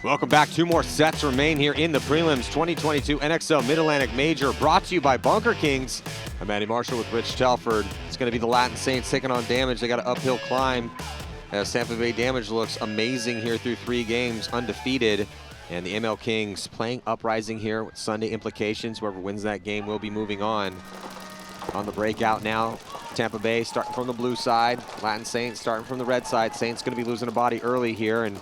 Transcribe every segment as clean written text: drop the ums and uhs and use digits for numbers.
Welcome back. 2 more sets remain here in the prelims. 2022 NXL Mid-Atlantic Major brought to you by MLKings. I'm Andy Marshall with Rich Telford. It's going to be the Latin Saints taking on Damage. They got an uphill climb as Tampa Bay Damage looks amazing here through 3 games, undefeated. And the MLKings playing Uprising here with Sunday implications. Whoever wins that game will be moving on. On the breakout now, Tampa Bay starting from the blue side. Latin Saints starting from the red side. Saints going to be losing a body early here and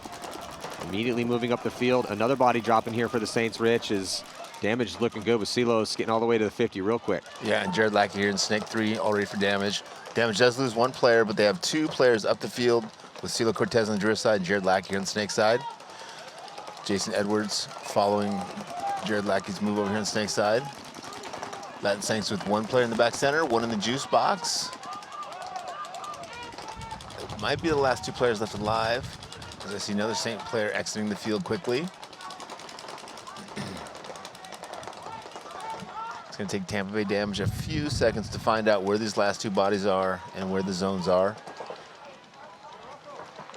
immediately moving up the field. Another body dropping here for the Saints, Rich, is Damage looking good with Silos getting all the way to the 50 real quick. Yeah, and Jared Lackey here in Snake 3 all ready for Damage. Damage does lose 1 player, but they have 2 players up the field with Silo Cortez on the drift side and Jared Lackey here on the Snake side. Jason Edwards following Jared Lackey's move over here on the Snake side. Latin Saints with 1 player in the back center, 1 in the juice box. It might be the last 2 players left alive, as I see another Saint player exiting the field quickly. It's going to take Tampa Bay Damage a few seconds to find out where these last 2 bodies are and where the zones are.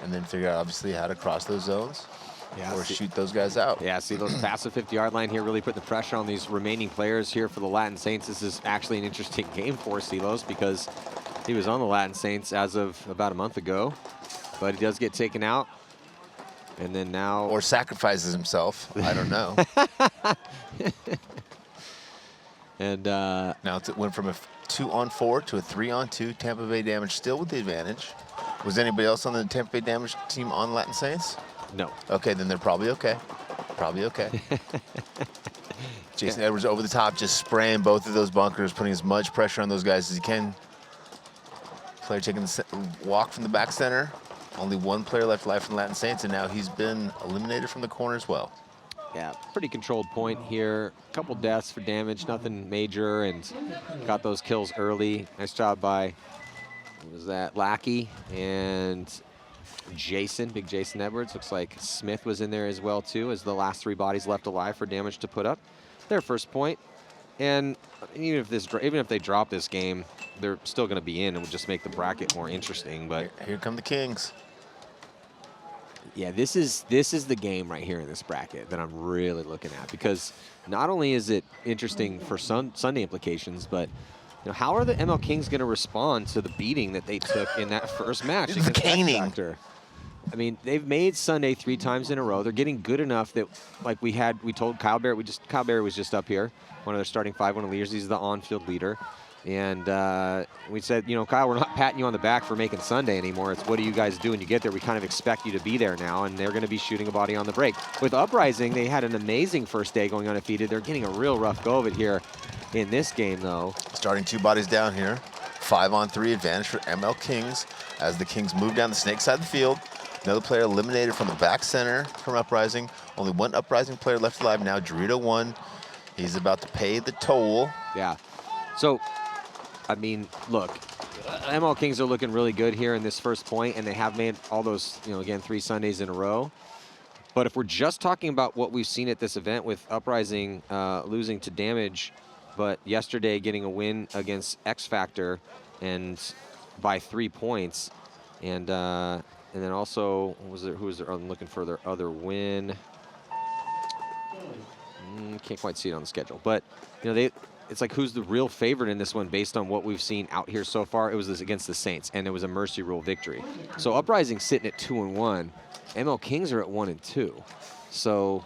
And then figure out, obviously, how to cross those zones. Yeah, or shoot those guys out. Yeah, see those past the 50-yard line here really put the pressure on these remaining players here for the Latin Saints. This is actually an interesting game for Silos because he was on the Latin Saints as of about a month ago, but he does get taken out. And then now... Or sacrifices himself. I don't know. And now it went from a 2-on-4 to a 3-on-2. Tampa Bay Damage still with the advantage. Was anybody else on the Tampa Bay Damage team on Latin Saints? No. Okay, then they're probably okay. Probably okay. Jason Edwards over the top, just spraying both of those bunkers, putting as much pressure on those guys as he can. Player taking the walk from the back center. Only 1 player left alive from Latin Saints, and now he's been eliminated from the corner as well. Yeah, pretty controlled point here. A couple deaths for Damage, nothing major, and got those kills early. Nice job by, what was that, Lackey and Jason, big Jason Edwards. Looks like Smith was in there as well too, as the last 3 bodies left alive for Damage to put up their first point. And even if they drop this game, they're still going to be in. It would just make the bracket more interesting. But here come the Kings. Yeah, this is the game right here in this bracket that I'm really looking at, because not only is it interesting for Sunday implications, but how are the MLKings going to respond to the beating that they took in that first match? The caning. I mean, they've made Sunday 3 times in a row. They're getting good enough that, like we told Kyle Barrett, Kyle Barrett was just up here, one of their starting 5, one of the leaders. He's the on-field leader. And we said, Kyle, we're not patting you on the back for making Sunday anymore. It's what do you guys do when you get there? We kind of expect you to be there now, and they're going to be shooting a body on the break. With Uprising, they had an amazing first day going undefeated. They're getting a real rough go of it here in this game, though. Starting 2 bodies down here. 5-on-3 advantage for MLKings as the Kings move down the Snake side of the field. Another player eliminated from the back center from Uprising. Only 1 Uprising player left alive now, Dorito 1. He's about to pay the toll. Yeah. So, I mean, look, MLKings are looking really good here in this first point, and they have made all those, again, 3 Sundays in a row. But if we're just talking about what we've seen at this event with Uprising losing to Damage, but yesterday getting a win against X Factor and by 3 points, and then also, who was there? I'm looking for their other win. Can't quite see it on the schedule, but it's like, who's the real favorite in this one based on what we've seen out here so far? It was this against the Saints, and it was a mercy rule victory. So Uprising sitting at 2-1, MLKings are at 1-2. So,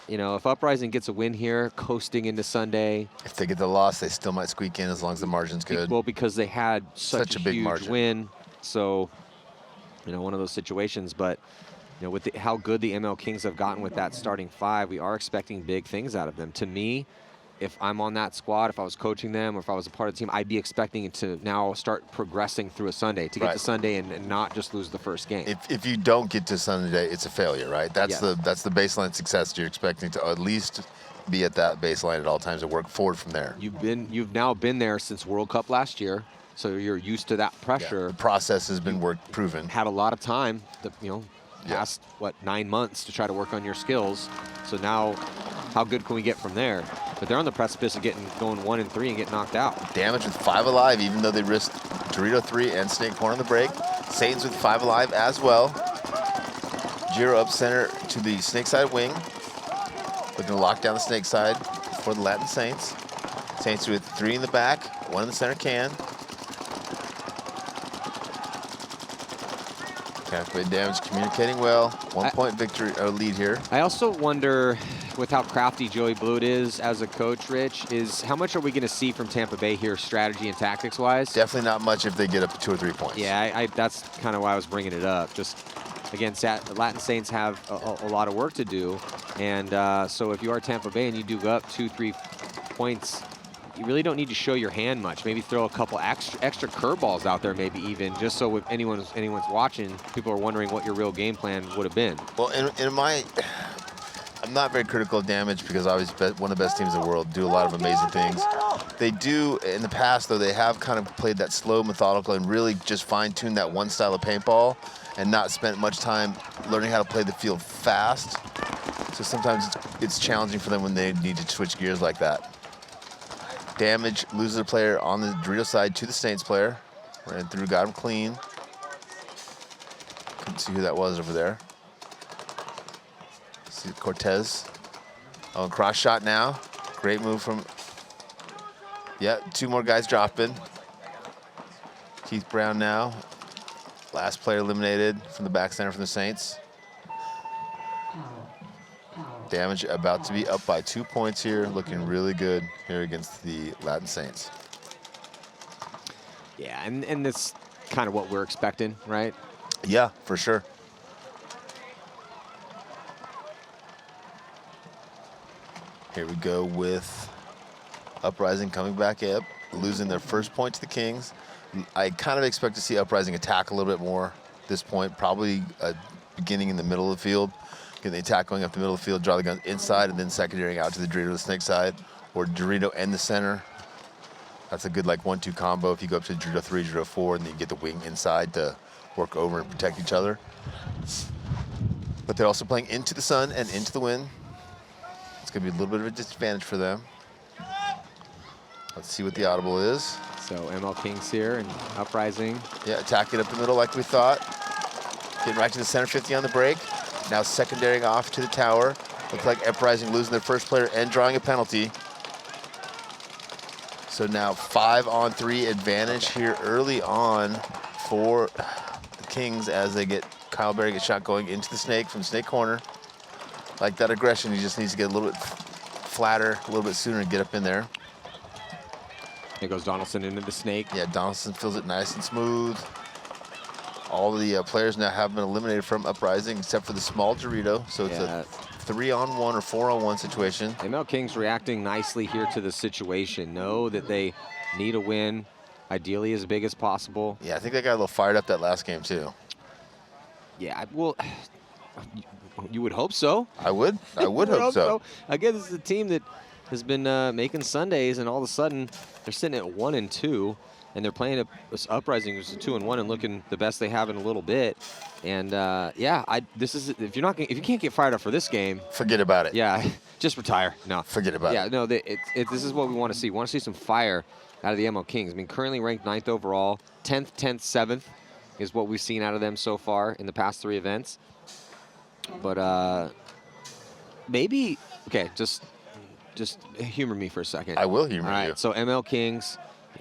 if Uprising gets a win here, coasting into Sunday. If they get the loss, they still might squeak in as long as the margin's good. Well, because they had such a big huge margin. Win. So, one of those situations. But, with how good the MLKings have gotten with that starting 5, we are expecting big things out of them. To me, if I'm on that squad, if I was coaching them, or if I was a part of the team, I'd be expecting it to now start progressing through a Sunday, to get to Sunday and not just lose the first game. If you don't get to Sunday, it's a failure, right? That's the baseline success. You're expecting to at least be at that baseline at all times and work forward from there. You've now been there since World Cup last year, so you're used to that pressure. Yeah, the process has been proven. Had a lot of time, past 9 months to try to work on your skills. So now, how good can we get from there? But they're on the precipice of going 1-3 and get knocked out. Damage with 5 alive, even though they risked Dorito 3 and Snake Horn on the break. Saints with 5 alive as well. Giro up center to the snake side wing. Looking to lock down the snake side for the Latin Saints. Saints with 3 in the back, 1 in the center can. Calculated damage, communicating well. 1 point victory or lead here. I also wonder, with how crafty Joey Blewett is as a coach, Rich, is how much are we going to see from Tampa Bay here, strategy and tactics wise? Definitely not much if they get up to 2 or 3 points. Yeah, that's kind of why I was bringing it up. Just again, Latin Saints have a lot of work to do, and so if you are Tampa Bay and you do go up 2-3 points, you really don't need to show your hand much. Maybe throw a couple extra curveballs out there, maybe even, just so if anyone's watching, people are wondering what your real game plan would have been. Well, I'm not very critical of damage because obviously one of the best teams in the world, do a lot of amazing things. They do, in the past though, they have kind of played that slow, methodical, and really just fine-tuned that one style of paintball and not spent much time learning how to play the field fast. So sometimes it's challenging for them when they need to switch gears like that. Damage loses a player on the Dorito side to the Saints player. Ran through, got him clean. Couldn't see who that was over there. See Cortez. Oh, cross shot now. Great move from, yeah, 2 more guys dropping. Keith Brown now. Last player eliminated from the back center from the Saints. Damage about to be up by 2 points here, looking really good here against the Latin Saints. Yeah, and that's kind of what we're expecting, right? Yeah, for sure. Here we go with Uprising coming back up, losing their first point to the Kings. I kind of expect to see Uprising attack a little bit more at this point, probably beginning in the middle of the field. Get the attack going up the middle of the field, draw the gun inside, and then secondarying out to the Dorito, the snake side, or Dorito and the center. That's a good like 1-2 combo if you go up to Dorito 3, Dorito 4, and then you get the wing inside to work over and protect each other. But they're also playing into the sun and into the wind. It's going to be a little bit of a disadvantage for them. Let's see what the audible is. So MLKings here and Uprising. Yeah, attack it up the middle like we thought. Getting right to the center 50 on the break. Now secondarying off to the tower. Looks like Uprising losing their first player and drawing a penalty. So now 5-on-3 advantage here early on for the Kings as they get Kyle Berry gets shot going into the snake from snake corner. Like that aggression, he just needs to get a little bit flatter, a little bit sooner and get up in there. Here goes Donaldson into the snake. Yeah, Donaldson feels it nice and smooth. All the players now have been eliminated from Uprising except for the small Dorito. So it's a 3-on-1 or 4-on-1 situation. MLKings reacting nicely here to the situation. Know that they need a win, ideally as big as possible. Yeah, I think they got a little fired up that last game too. Yeah, well, you would hope so. I would hope so. Again, this is a team that has been making Sundays, and all of a sudden they're sitting at 1-2. And they're playing this Uprising, which is 2-1, and looking the best they have in a little bit. And yeah, this is if you can't get fired up for this game, forget about it. Yeah, just retire. No, forget about it. Yeah, no, this is what we want to see. We want to see some fire out of the MLKings. I mean, currently ranked 9th overall, 10th, 7th is what we've seen out of them so far in the past 3 events. But maybe just humor me for a second. I will humor you. All right, so MLKings.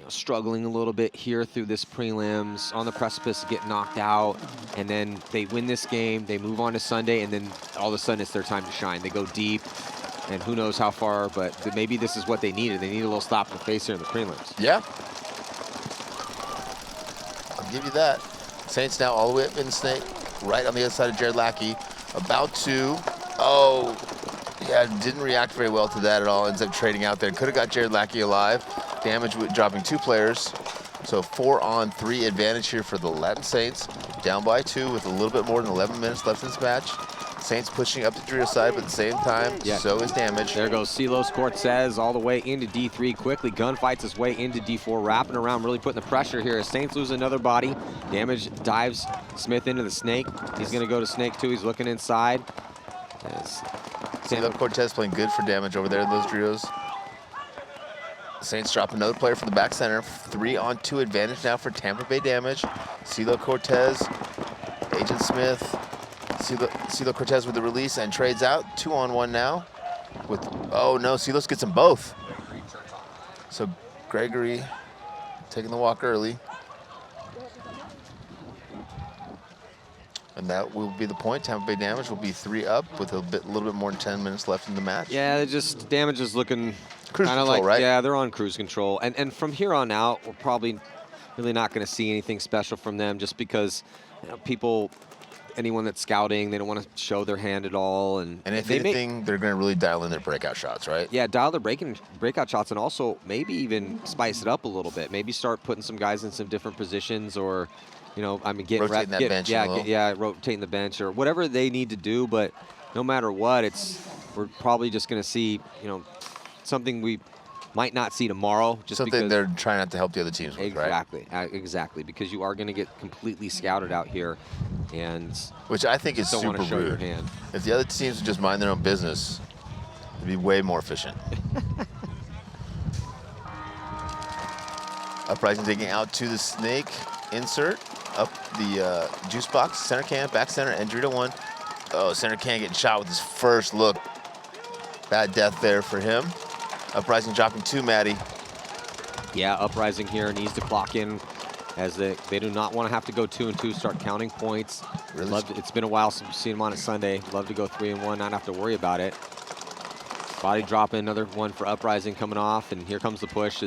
Struggling a little bit here through this prelims, on the precipice to get knocked out, and then they win this game, they move on to Sunday, and then all of a sudden it's their time to shine. They go deep, and who knows how far, but maybe this is what they needed. They need a little slap in the face here in the prelims. Yeah. I'll give you that. Saints now all the way up in the snake, right on the other side of Jared Lackey, about to, didn't react very well to that at all, ends up trading out there. Could have got Jared Lackey alive. Damage with dropping 2 players. So 4-on-3 advantage here for the Latin Saints. Down by 2 with a little bit more than 11 minutes left in this match. Saints pushing up the Dorito side, but at the same time, so is damage. There goes Silos Cortez all the way into D3 quickly. Gunfights his way into D4, wrapping around, really putting the pressure here as Saints lose another body. Damage dives Smith into the snake. He's going to go to snake 2. He's looking inside. Silos Cortez playing good for damage over there in those Doritos. Saints drop another player from the back center. 3-on-2 advantage now for Tampa Bay damage. CeeLo Cortez, Agent Smith, CeeLo Cortez with the release and trades out. 2-on-1 now. Oh no, CeeLo gets them both. So Gregory taking the walk early. And that will be the point. Tampa Bay Damage will be 3 up with a little bit more than 10 minutes left in the match. Yeah, just Damage is looking cruise kind of control, like, right? Yeah, they're on cruise control. And from here on out, we're probably really not going to see anything special from them, just because anyone that's scouting, they don't want to show their hand at all. And if anything, they're going to really dial in their breakout shots, right? Yeah, dial their breakout shots, and also maybe even spice it up a little bit. Maybe start putting some guys in some different positions, or rotating that bench. Rotating the bench or whatever they need to do. But no matter what, we're probably just going to see something we might not see tomorrow. Just something they're trying not to help the other teams with, right? Exactly, because you are going to get completely scouted out here, and which I think is super rude. If the other teams would just mind their own business, it'd be way more efficient. Uprising taking out to the snake insert. Up the juice box, center can, back center, and Dorito 1. Oh, center can getting shot with his first look. Bad death there for him. Uprising dropping 2, Maddie. Yeah, Uprising here needs to clock in, as they do not want to have to go 2 and 2, start counting points. Really? It's been a while since we've seen them on a Sunday. Love to go 3 and 1, not have to worry about it. Body dropping, another one for Uprising coming off, and here comes the push.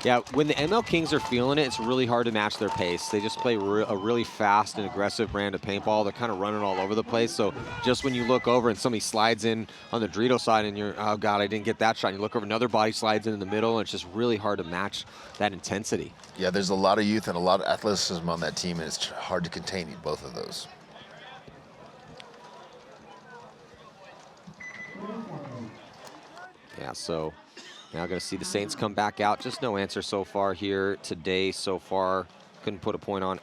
Yeah, when the MLKings are feeling it, it's really hard to match their pace. They just play a really fast and aggressive brand of paintball. They're kind of running all over the place. So just when you look over and somebody slides in on the Dorito side and you're, oh God, I didn't get that shot. And you look over, another body slides in the middle, and it's just really hard to match that intensity. Yeah, there's a lot of youth and a lot of athleticism on that team, and it's hard to contain both of those. Yeah, so now going to see the Saints come back out. Just no answer so far here today. So far, couldn't put a point on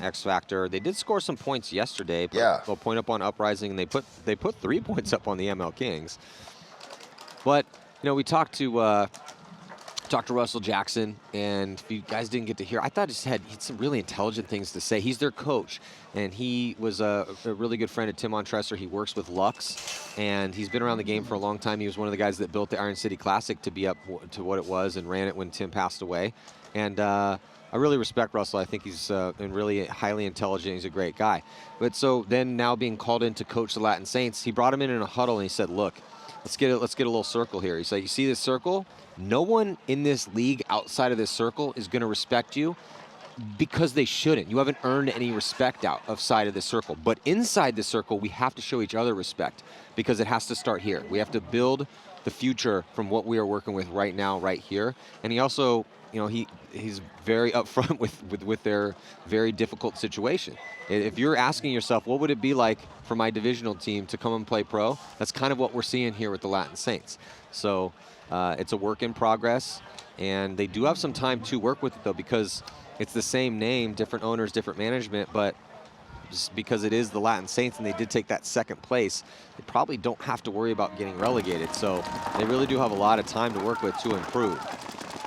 X Factor. They did score some points yesterday. Yeah. A point up on Uprising, and they put 3 points up on the MLKings. But we talked to Russell Jackson, and if you guys didn't get to hear, I thought he had some really intelligent things to say. He's their coach, and he was a really good friend of Tim Montresor. He works with Lux, and he's been around the game for a long time. He was one of the guys that built the Iron City Classic to be up to what it was and ran it when Tim passed away. And I really respect Russell. I think he's really highly intelligent. He's a great guy. But so then now being called in to coach the Latin Saints, he brought him in a huddle, and he said, look, let's get a little circle here. He's like, you see this circle? No one in this league outside of this circle is going to respect you, because they shouldn't. You haven't earned any respect outside of this circle. But inside the circle, we have to show each other respect, because it has to start here. We have to build the future from what we are working with right now, right here. And he also, he's very upfront with their very difficult situation. If you're asking yourself, what would it be like for my divisional team to come and play pro? That's kind of what we're seeing here with the Latin Saints. So it's a work in progress, and they do have some time to work with it, though, because it's the same name, different owners, different management, but just because it is the Latin Saints and they did take that second place, they probably don't have to worry about getting relegated. So they really do have a lot of time to work with to improve.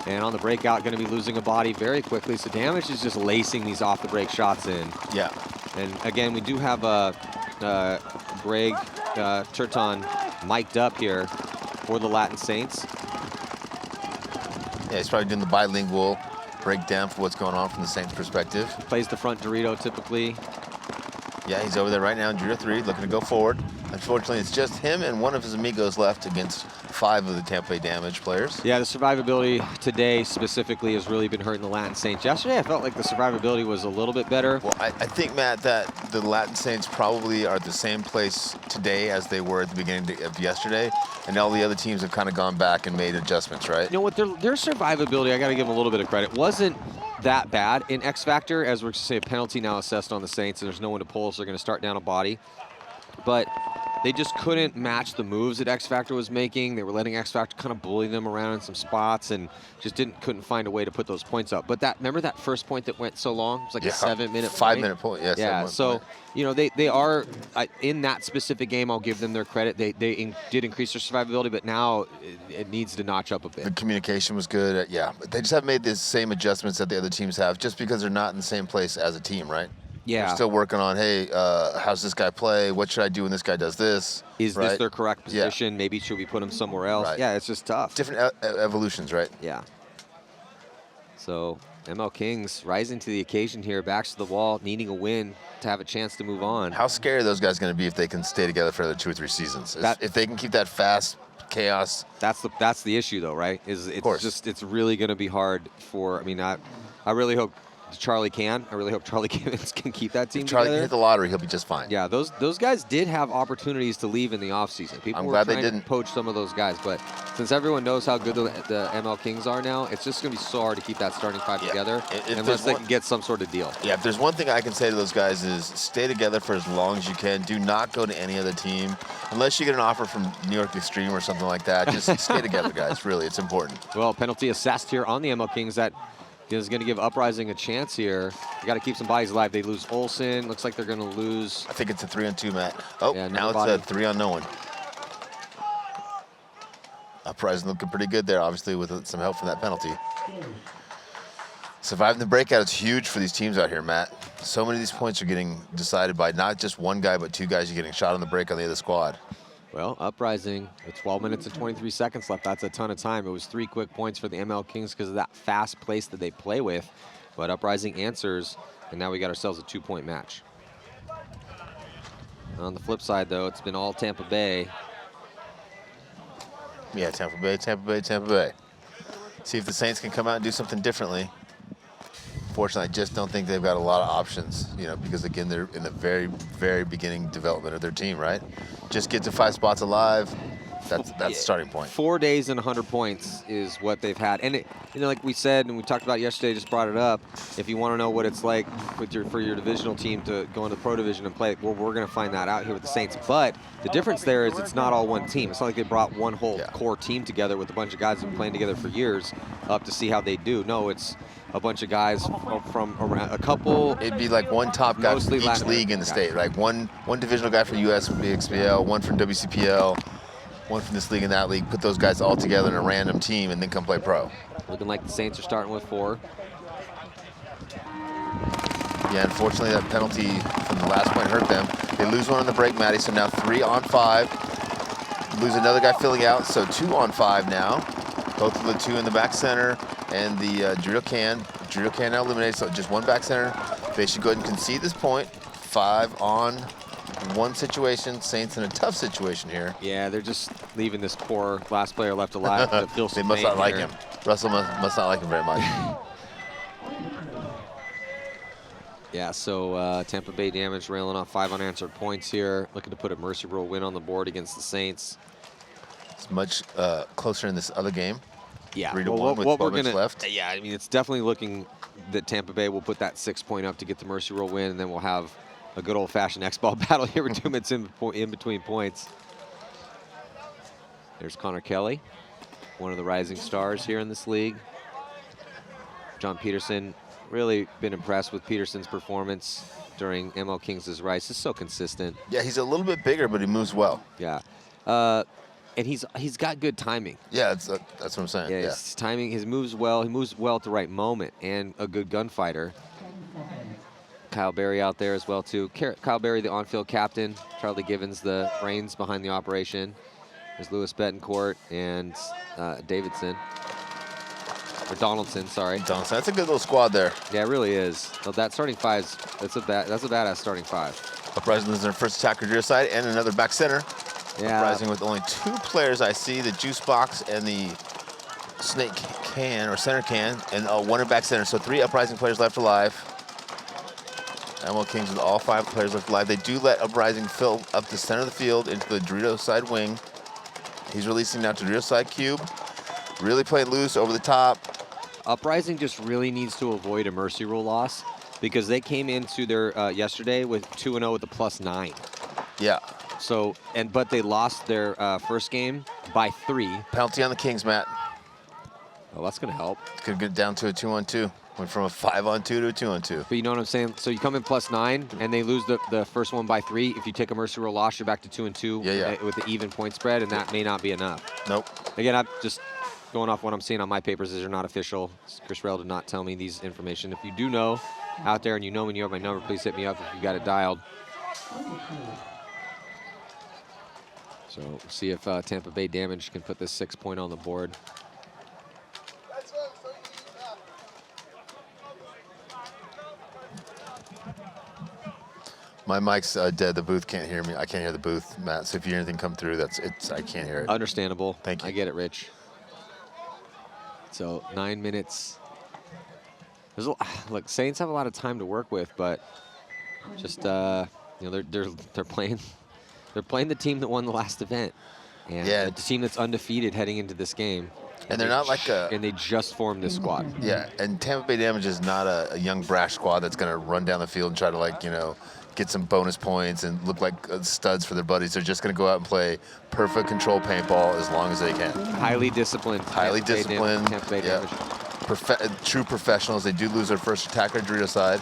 And on the breakout, going to be losing a body very quickly. So Damage is just lacing these off-the-break shots in. Yeah. And again, we do have Greg Turton mic'd up here for the Latin Saints. Yeah, he's probably doing the bilingual breakdown for what's going on from the Saints' perspective. Plays the front Dorito typically. Yeah, he's over there right now in Dorito 3, looking to go forward. Unfortunately, it's just him and one of his amigos left against 5 of the Tampa Bay Damage players. Yeah, the survivability today specifically has really been hurting the Latin Saints. Yesterday, I felt like the survivability was a little bit better. Well, I think, Matt, that the Latin Saints probably are at the same place today as they were at the beginning of yesterday, and all the other teams have kind of gone back and made adjustments, right? You know what, their survivability, I got to give them a little bit of credit, wasn't that bad. In X Factor, as we're going to say, a penalty now assessed on the Saints, and there's no one to pull, so they're going to start down a body. But they just couldn't match the moves that X Factor was making. They were letting X Factor kind of bully them around in some spots, and just couldn't find a way to put those points up. But remember that first point that went so long? It was like a 7-minute point. 5-minute point, yes. Yeah, so, they are, in that specific game, I'll give them their credit. They did increase their survivability, but now it needs to notch up a bit. The communication was good, yeah. But they just haven't made the same adjustments that the other teams have, just because they're not in the same place as a team, right? Yeah. They're still working on, hey, how's this guy play? What should I do when this guy does this? Is right? this their correct position? Yeah. Maybe should we put him somewhere else? Right. Yeah, it's just tough. Different evolutions, right? Yeah. So MLKings rising to the occasion here, backs to the wall, needing a win to have a chance to move on. How scary are those guys going to be if they can stay together for another 2 or 3 seasons? If they can keep that fast chaos. That's the issue, though, right? It's really going to be hard for. I mean, I really hope Charlie can. I really hope Charlie Gibbons can keep that team Charlie together. can hit the lottery, he'll be just fine. Yeah, those guys did have opportunities to leave in the offseason. People were trying to poach some of those guys, but since everyone knows how good the MLKings are now, it's just going to be so hard to keep that starting 5 together unless they can get some sort of deal. Yeah, if there's one thing I can say to those guys is stay together for as long as you can. Do not go to any other team unless you get an offer from New York Extreme or something like that. Just stay together, guys. Really, it's important. Well, penalty assessed here on the MLKings that is going to give Uprising a chance here. You got to keep some bodies alive. They lose Olsen. Looks like they're going to lose. I think it's a 3-on-2, Matt. Oh, yeah, now it's a 3-on-no one. Uprising looking pretty good there, obviously, with some help from that penalty. Surviving the breakout is huge for these teams out here, Matt. So many of these points are getting decided by not just one guy, but 2 guys are getting shot on the break on the other squad. Well, Uprising, with 12 minutes and 23 seconds left, that's a ton of time. It was 3 quick points for the MLKings because of that fast pace that they play with. But Uprising answers, and now we got ourselves a 2-point match. On the flip side, though, it's been all Tampa Bay. Yeah, Tampa Bay, Tampa Bay, Tampa Bay. See if the Saints can come out and do something differently. Fortunately, I just don't think they've got a lot of options, you know, because again, they're in the very, very beginning development of their team, right? Just get to 5 spots alive. That's the starting point. 4 days and 100 points is what they've had, and like we said and we talked about yesterday, just brought it up. If you want to know what it's like for your divisional team to go into the Pro Division and play, well, we're going to find that out here with the Saints. But the difference there is it's not all one team. It's not like they brought one whole core team together with a bunch of guys who've been playing together for years up to see how they do. No, it's a bunch of guys from around a couple. It'd be like one top guy from each league in the state, like one divisional guy from USBXPL, one from WCPL, one from this league and that league. Put those guys all together in a random team and then come play pro. Looking like the Saints are starting with 4. Yeah, unfortunately that penalty from the last point hurt them. They lose one on the break, Matty, so now 3-on-5. Lose another guy filling out, so 2-on-5 now. Both of the 2 in the back center and the Dorito can. Dorito can now eliminated, so just 1 back center. They should go ahead and concede this point. 5-on-1 situation. Saints in a tough situation here. Yeah, they're just leaving this poor last player left alive to feel some They must not like here. him. Russell must not like him very much. Yeah, so Tampa Bay Damage railing off 5 unanswered points here. Looking to put a mercy rule win on the board against the Saints. It's much closer in this other game. Yeah, 3-1 with 12 minutes left. Yeah, I mean, it's definitely looking that Tampa Bay will put that 6-point up to get the mercy rule win, and then we'll have a good old-fashioned X-ball battle here with 2 minutes in between points. There's Connor Kelly, one of the rising stars here in this league. John Peterson, really been impressed with Peterson's performance during MLKings' rise. He's so consistent. Yeah, he's a little bit bigger, but he moves well. Yeah. And he's got good timing. Yeah, that's what I'm saying. Yeah, his timing, his moves well. He moves well at the right moment, and a good gunfighter. Kyle Berry out there as well too. Kyle Berry, the on-field captain. Charlie Givens, the brains behind the operation. There's Lewis Betancourt and Davidson. Or Donaldson, sorry. Donaldson, that's a good little squad there. Yeah, it really is. So that starting 5's that's a badass starting 5. Uprising loses their first attacker to your side and another back center. Yeah. Uprising with only 2 players I see, the juice box and the snake can or center can, and 1 in back center. So 3 Uprising players left alive. MLKings with all 5 players left alive. They do let Uprising fill up the center of the field into the Dorito side wing. He's releasing now to Dorito side cube. Really playing loose over the top. Uprising just really needs to avoid a mercy rule loss because they came into their yesterday with 2-0 with a +9. Yeah. So but they lost their first game by 3. Penalty on the Kings, Matt. Well, that's gonna help. Could get down to a 2-on-2. Went from a 5-on-2 to a 2-on-2. But you know what I'm saying? So you come in +9 and they lose the first one by 3. If you take a mercy rule loss, you're back to 2-2 with the even point spread, and that may not be enough. Nope. Again, I'm just going off what I'm seeing on my papers. These are not official. Chris Rell did not tell me these information. If you do know, out there and you know when you have my number, please hit me up if you got it dialed. So we'll see if Tampa Bay Damage can put this 6-point on the board. My mic's dead. The booth can't hear me. I can't hear the booth, Matt. So if you hear anything come through, I can't hear it. Understandable. Thank you. I get it, Rich. So 9 minutes. Look, Saints have a lot of time to work with, but just you know, they're playing the team that won the last event, and yeah, the team that's undefeated heading into this game. And they're not like a. And they just formed this squad. Yeah, and Tampa Bay Damage is not a young brash squad that's going to run down the field and try to, like, you know, get some bonus points and look like studs for their buddies. They're just going to go out and play perfect control paintball as long as they can. Highly disciplined. Highly disciplined. Tampa Bay Damage. True professionals. They do lose their first attacker on Dorito side,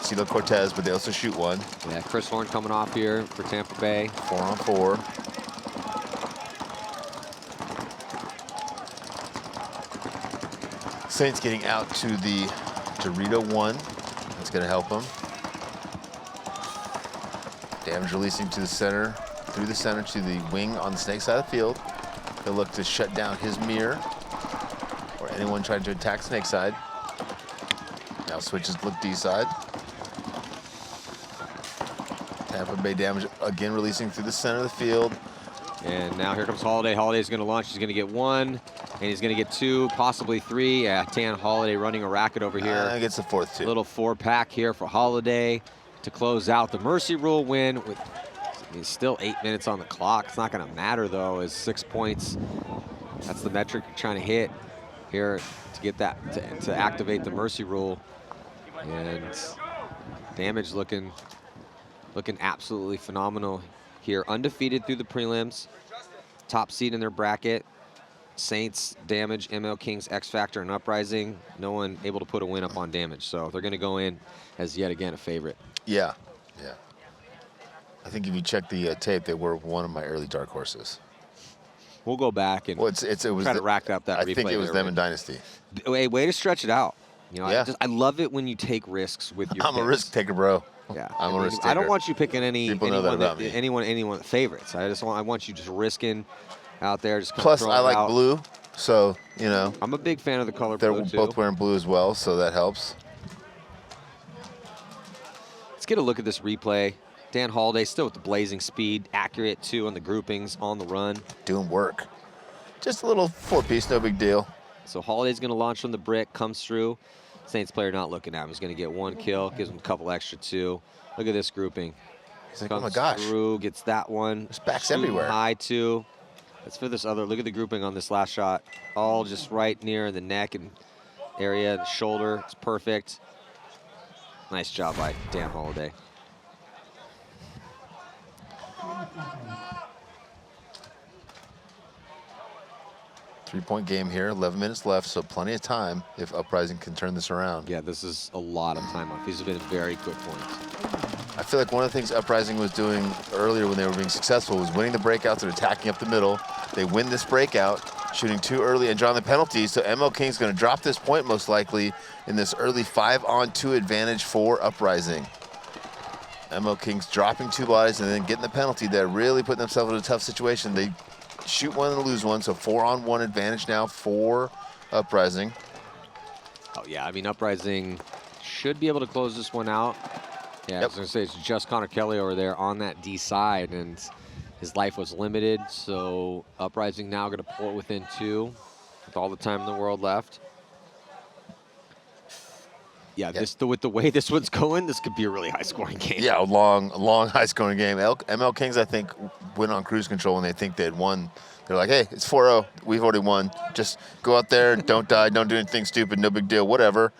CeeLo Cortez, but they also shoot one. Yeah, Chris Horn coming off here for Tampa Bay. 4-on-4. Saints getting out to the Dorito one. That's going to help them. Damage releasing to the center, through the center to the wing on the snake side of the field. They'll look to shut down his mirror or anyone trying to attack snake side. Now switches to look D side. Tampa Bay Damage again releasing through the center of the field. And now here comes Holiday. Holiday's going to launch. He's going to get one, and he's going to get two, possibly three. Yeah, Tan Holiday running a racket over here. Gets the fourth too. Little 4-pack here for Holiday to close out the Mercy Rule win. With still 8 minutes on the clock. It's not going to matter though, as 6 points. That's the metric you're trying to hit here to get that to activate the Mercy Rule. And Damage looking absolutely phenomenal here. Undefeated through the prelims, top seed in their bracket. Saints, Damage, MLKings, X Factor, and Uprising. No one able to put a win up on Damage, so they're going to go in as yet again a favorite. Yeah, yeah. I think if you check the tape, they were one of my early dark horses. We'll go back and try to rack up that replay. I think it was them in Dynasty. Way to stretch it out. You know, yeah. I love it when you take risks with your I'm picks. a risk taker, bro. Yeah, I'm a risk taker. I don't want you picking anyone favorites. I want you just risking out there. Just plus, I like blue, so you know. I'm a big fan of the color blue. They're both wearing blue as well, so that helps. Let's get a look at this replay. Dan Holiday still with the blazing speed, accurate too on the groupings, on the run. Doing work. Just a little 4-piece, no big deal. So Holiday's going to launch from the brick, comes through. Saints player not looking at him. He's going to get 1 kill, gives him a couple extra 2. Look at this grouping. He's like, oh my gosh. Through, gets that one. There's backs everywhere. High 2. That's for this other. Look at the grouping on this last shot. All just right near the neck and area, the shoulder. It's perfect. Nice job by Dan Holiday. Three-point game here, 11 minutes left, so plenty of time if Uprising can turn this around. Yeah, this is a lot of time off. These have been very quick points. I feel like one of the things Uprising was doing earlier when they were being successful was winning the breakouts and attacking up the middle. They win this breakout, shooting too early and drawing the penalties, so MLKings is going to drop this point most likely in this early 5-on-2 advantage for Uprising. MLKings dropping 2 bodies and then getting the penalty there, really putting themselves in a tough situation. They shoot one and lose one, so 4-on-1 advantage now for Uprising. Oh yeah, I mean Uprising should be able to close this one out. Yeah, I was gonna say it's just Connor Kelly over there on that D side, and his life was limited, so Uprising now gonna pull it within 2 with all the time in the world left. Yeah, with the way this one's going, this could be a really high-scoring game. Yeah, a long, high-scoring game. MLKings, I think, went on cruise control when they think they had won. They're like, hey, it's 4-0. We've already won. Just go out there, don't die, don't do anything stupid, no big deal, whatever.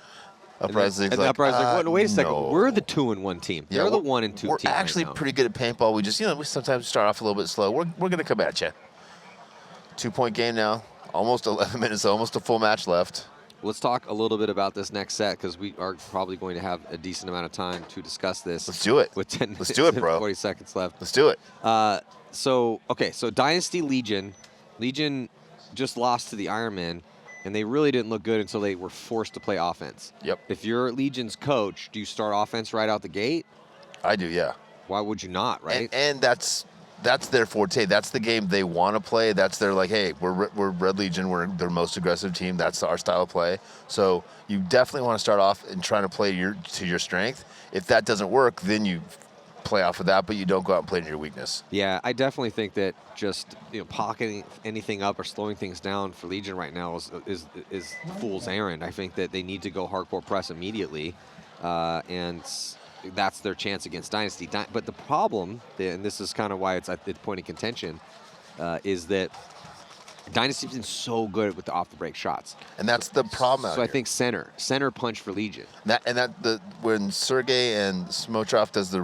Uprising's like, wait a second. No. We're the 2-1 team. Yeah, they're the 1-2 team. We're actually pretty good at paintball. We just, we sometimes start off a little bit slow. We're going to come at you. 2-point game now. Almost 11 minutes, almost a full match left. Let's talk a little bit about this next set because we are probably going to have a decent amount of time to discuss this. Let's do it. With 10 minutes Let's do it, bro. And 40 seconds left. Let's do it. So Dynasty Legion just lost to the Ironman. and they really didn't look good until they were forced to play offense. Yep. If you're Legion's coach, do you start offense right out the gate? I do, yeah. Why would you not, right? And that's their forte. That's the game they want to play. That's their, like, hey, we're Red Legion. We're their most aggressive team. That's our style of play. So you definitely want to start off and trying to play to your strength. If that doesn't work, then you play off of that, but you don't go out and play to your weakness. Yeah, I definitely think that just pocketing anything up or slowing things down for Legion right now is fool's errand. I think that they need to go hardcore press immediately, and that's their chance against Dynasty. But the problem, and this is kind of why it's at the point of contention, is that Dynasty's been so good with the off-the-break shots. And that's the problem out So I here. think center punch for Legion. When Sergey and Smotrov does the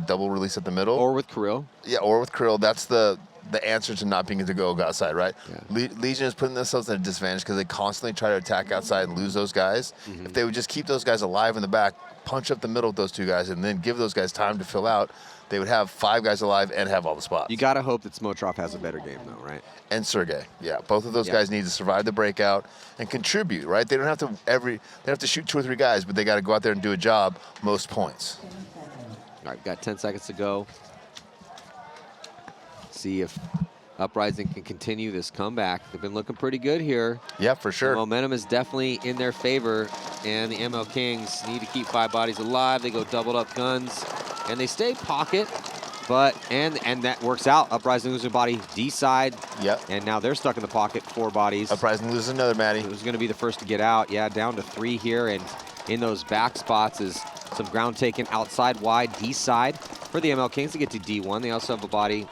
double release at the middle. Or with Kirill. Yeah, or with Kirill, that's the answer to not being able to go outside, right? Yeah. Legion is putting themselves at a disadvantage because they constantly try to attack outside and lose those guys. If they would just keep those guys alive in the back, punch up the middle with those two guys, and then give those guys time to fill out, they would have 5 guys alive and have all the spots. You got to hope that Smotrov has a better game, though, right? And Sergey, yeah, both of those guys need to survive the breakout and contribute, right? They don't have to they have to shoot 2 or 3 guys, but they got to go out there and do a job. Most points. All right, got 10 seconds to go. See if Uprising can continue this comeback. They've been looking pretty good here. Yeah, for sure. The momentum is definitely in their favor, and the MLKings need to keep 5 bodies alive. They go doubled up guns, and they stay pocket, but and that works out. Uprising losing body D side. Yep. And now they're stuck in the pocket, 4 bodies. Uprising loses another, Matty. Who's going to be the first to get out? Yeah, down to 3 here, and in those back spots is some ground taken outside wide D side for the MLKings to get to D1. They also have a body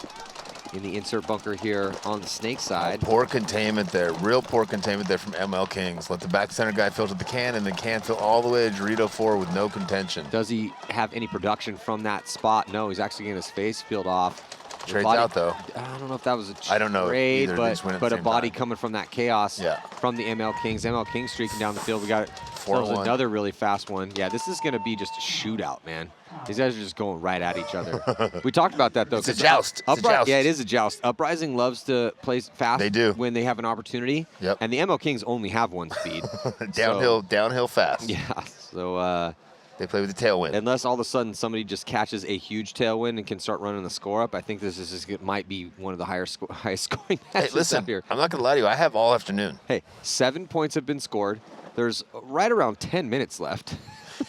in the insert bunker here on the Snake side. Poor containment there. Real poor containment there from MLKings. Let the back center guy filter the can, and the can fill all the way to Dorito 4 with no contention. Does he have any production from that spot? No, he's actually getting his face peeled off. Trades out, though. I don't know if that was a I don't know trade, either. They just win at but the a same body time. coming from that chaos from the MLKings. MLKings streaking down the field. We got another really fast one. Yeah, this is going to be just a shootout, man. These guys are just going right at each other. We talked about that, though. It's a joust. It's a joust. Yeah, it is a joust. Uprising loves to play fast They do. when they have an opportunity. Yep. And the MLKings only have 1 speed. Downhill fast. Yeah, so they play with the tailwind. unless all of a sudden somebody just catches a huge tailwind and can start running the score up, I think this might be one of the highest scoring matches Hey, listen, up here. I'm not going to lie to you. I have all afternoon. Hey, 7 points have been scored. There's right around 10 minutes left.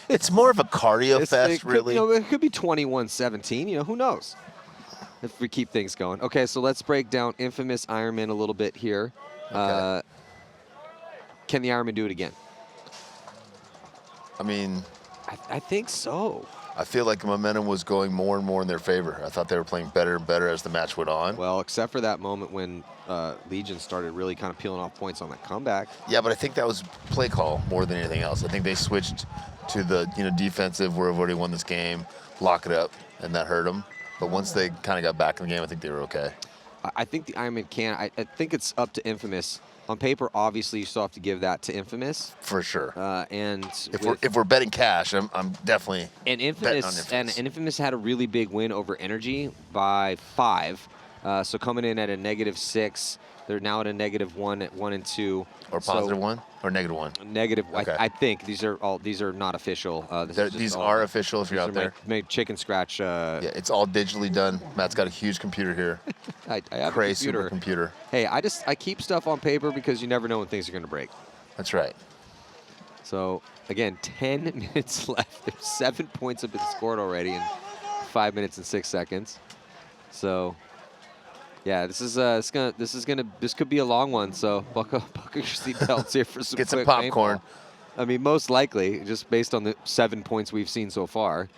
It's more of a cardio fest, really. It could be 21-17. Who knows if we keep things going. Okay, so let's break down Infamous Ironman a little bit here. Okay. Can the Ironman do it again? I mean, I think so. I feel like the momentum was going more and more in their favor. I thought they were playing better and better as the match went on. Well, except for that moment when Legion started really kind of peeling off points on that comeback. Yeah, but I think that was play call more than anything else. I think they switched to the defensive, we've already won this game, lock it up, and that hurt them. But once they kind of got back in the game, I think they were okay. I think the Ironman can. I think it's up to Infamous. On paper, obviously, you still have to give that to Infamous. For sure. And if we're betting cash, I'm definitely and Infamous and Infamous had a really big win over Energy by 5. So coming in at a -6, they're now at a -1 at 1 and 2. Or +1 or -1. Negative. Okay. I think these are not official. These are official if you're out there. Made chicken scratch. Yeah, it's all digitally done. Matt's got a huge computer here. I have Crazy a computer. supercomputer. Hey, I keep stuff on paper because you never know when things are going to break. That's right. So again, 10 minutes left. 7 points have been scored already in 5 minutes and 6 seconds. So yeah, this could be a long one. So buckle your seatbelts here for some Get some quick popcorn. paintball. I mean, most likely, just based on the 7 points we've seen so far.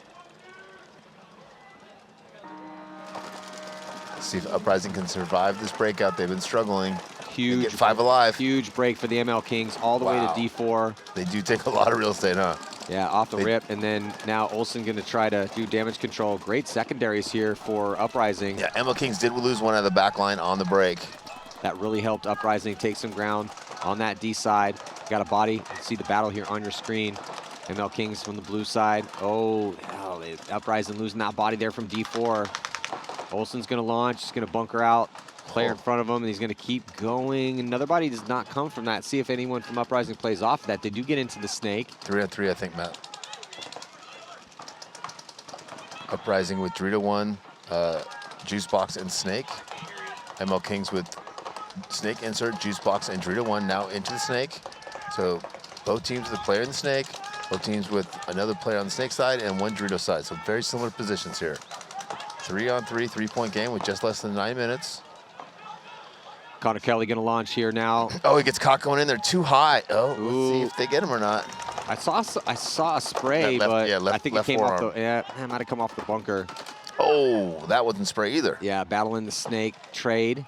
See if Uprising can survive this breakout. They've been struggling. Huge. Get 5 alive. Huge break for the MLKings all the way to D4. They do take a lot of real estate, huh? Yeah, off the rip. And then now Olsen going to try to do damage control. Great secondaries here for Uprising. Yeah, MLKings did lose one out of the back line on the break. That really helped Uprising take some ground on that D side. Got a body. You can see the battle here on your screen. MLKings from the blue side. Uprising losing that body there from D4. Olsen's going to launch. He's going to bunker out. player in front of him, and he's going to keep going. Another body does not come from that. See if anyone from Uprising plays off that. They do get into the snake. 3-on-3, I think, Matt. Uprising with Dorito 1, Juice Box, and Snake. MLKings with Snake insert, Juice Box, and Dorito 1 now into the snake. So both teams with a player in the snake, both teams with another player on the snake side and one Dorito side. So very similar positions here. 3-on-3, 3-point game with just less than 9 minutes. Connor Kelly going to launch here now. Oh, he gets caught going in there too high. Oh, let's see if they get him or not. I saw a spray, but I think it came off the, it might have come off the bunker. Oh, that wasn't spray either. Yeah, battling the snake trade.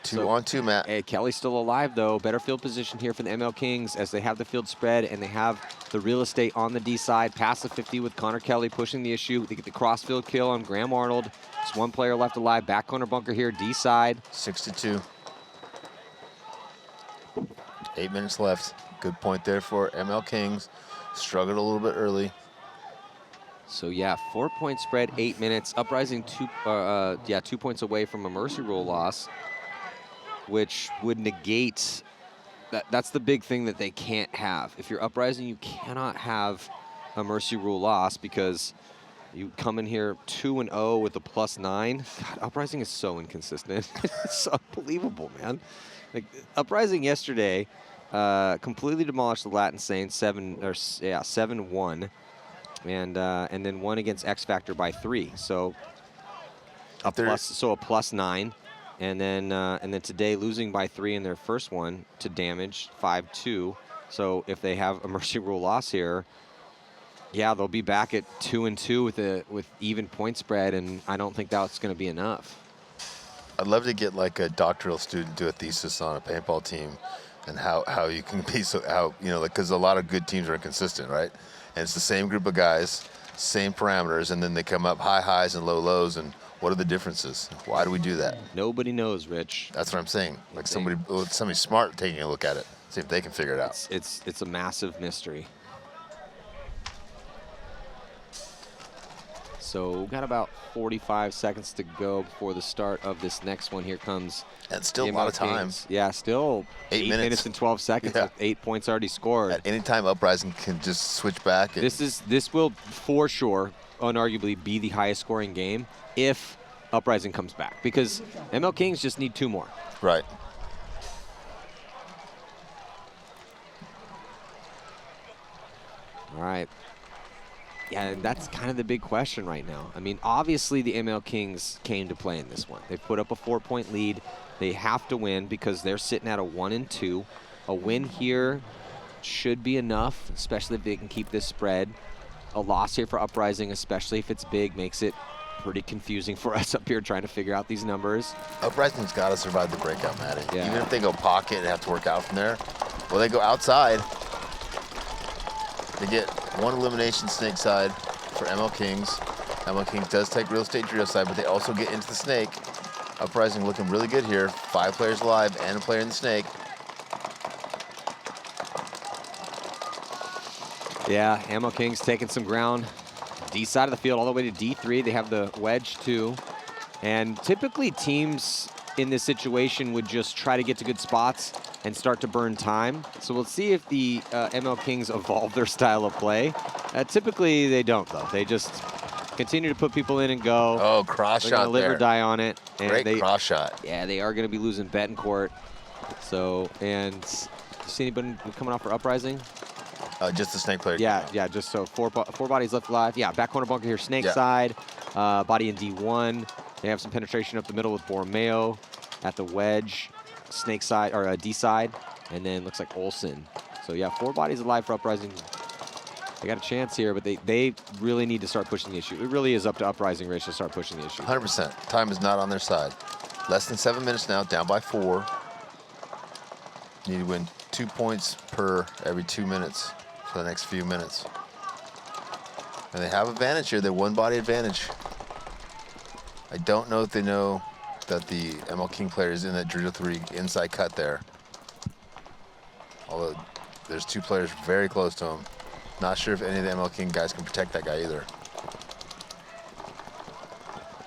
2-on-2, Matt. Hey, Kelly's still alive, though. Better field position here for the MLKings as they have the field spread and they have the real estate on the D side. Past the 50 with Connor Kelly pushing the issue. They get the crossfield kill on Graham Arnold. Just one player left alive. Back corner bunker here, D side. 6-2. 8 minutes left. Good point there for MLKings. Struggled a little bit early. So yeah, 4-point spread, 8 minutes. Uprising 2 points away from a mercy rule loss, which would negate that's the big thing that they can't have. If you're Uprising, you cannot have a mercy rule loss because you come in here 2-0 with a +9. God, Uprising is so inconsistent. It's unbelievable, man. Like Uprising yesterday completely demolished the Latin Saints 7-1. And then won against X Factor by 3, so a +9, and then today losing by 3 in their first one to Damage 5-2. So if they have a mercy rule loss here, yeah, they'll be back at 2-2 with even point spread, and I don't think that's going to be enough. I'd love to get like a doctoral student do a thesis on a paintball team, and how you can be because a lot of good teams are inconsistent, right? And it's the same group of guys, same parameters, and then they come up high highs and low lows, and what are the differences? Why do we do that? Nobody knows, Rich. That's what I'm saying. Like somebody smart taking a look at it, see if they can figure it out. It's a massive mystery. So we've got about 45 seconds to go before the start of this next one. Here comes. And still a lot of time. Yeah, still 8 minutes and 12 seconds with 8 points already scored. At any time, Uprising can just switch back. This will for sure, unarguably, be the highest scoring game if Uprising comes back, because MLKings just need 2 more. Right. All right. Yeah, and that's kind of the big question right now. I mean, obviously the MLKings came to play in this one. They put up a 4-point lead. They have to win because they're sitting at a 1-2. A win here should be enough, especially if they can keep this spread. A loss here for Uprising, especially if it's big, makes it pretty confusing for us up here trying to figure out these numbers. Uprising's got to survive the breakout, Matty. Yeah. Even if they go pocket and have to work out from there, well, they go outside. They get 1 elimination snake side for MLKings. MLKings does take real estate drill side, but they also get into the snake. Uprising looking really good here. 5 players alive and a player in the snake. Yeah, MLKings taking some ground. D side of the field all the way to D3. They have the wedge too. And typically teams in this situation would just try to get to good spots and start to burn time. So we'll see if the MLKings evolve their style of play. Typically they don't, though. They just continue to put people in and go. Oh, cross shot there. They're going to live or die on it. And Great cross shot. Yeah, they are going to be losing Betancourt. So, and you see anybody coming off for Uprising? Just the snake player. Yeah, just so four bodies left alive. Yeah, back corner bunker here, snake side. Body in D1. They have some penetration up the middle with Borromeo at the wedge, snake side, or D side. And then looks like Olsen. So yeah, 4 bodies alive for Uprising. They got a chance here, but they really need to start pushing the issue. It really is up to Uprising, Rich, to start pushing the issue. 100%. Time is not on their side. Less than 7 minutes now, down by 4. Need to win 2 points per every 2 minutes for the next few minutes. And they have advantage here. They're 1 body advantage. I don't know if they know that the MLKing player is in that Dorito 3 inside cut there. Although there's 2 players very close to him. Not sure if any of the MLKing guys can protect that guy either.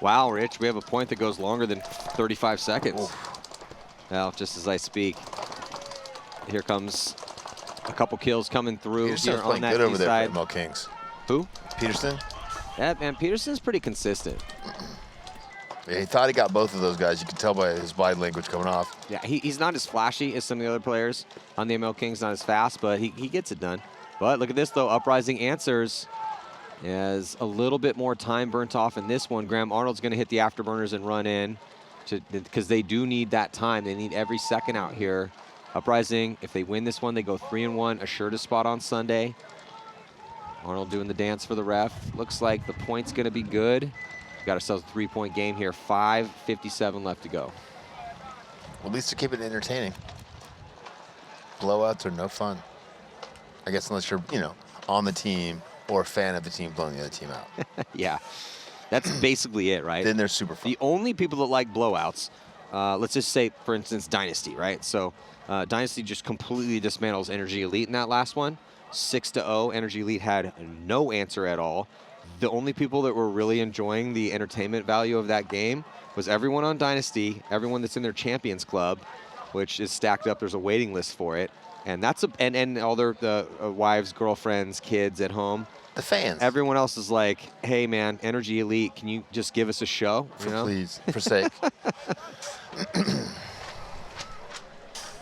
Wow, Rich, we have a point that goes longer than 35 seconds. Oof. Well, just as I speak, here comes a couple kills coming through here on that good over there side. for MLKings. Who? Peterson. Yeah, man, Peterson's pretty consistent. Yeah, he thought he got both of those guys. You can tell by his body language coming off. Yeah, he's not as flashy as some of the other players on the MLKings, not as fast, but he gets it done. But look at this, though. Uprising answers as a little bit more time burnt off in this one. Graham Arnold's going to hit the afterburners and run in because they do need that time. They need every second out here. Uprising, if they win this one, they go 3-1, assured a spot on Sunday. Arnold doing the dance for the ref. Looks like the point's going to be good. Got ourselves a 3-point game here. 5:57 left to go. Well, at least to keep it entertaining. Blowouts are no fun. I guess unless you're, on the team or a fan of the team blowing the other team out. Yeah, that's basically it, right? Then they're super fun. The only people that like blowouts, let's just say, for instance, Dynasty, right? So Dynasty just completely dismantles Energy Elite in that last one. 6-0. Energy Elite had no answer at all. The only people that were really enjoying the entertainment value of that game was everyone on Dynasty, everyone that's in their Champions Club, which is stacked up. There's a waiting list for it. And that's and all their wives, girlfriends, kids at home. The fans. Everyone else is like, hey, man, Energy Elite, can you just give us a show? Please, for sake.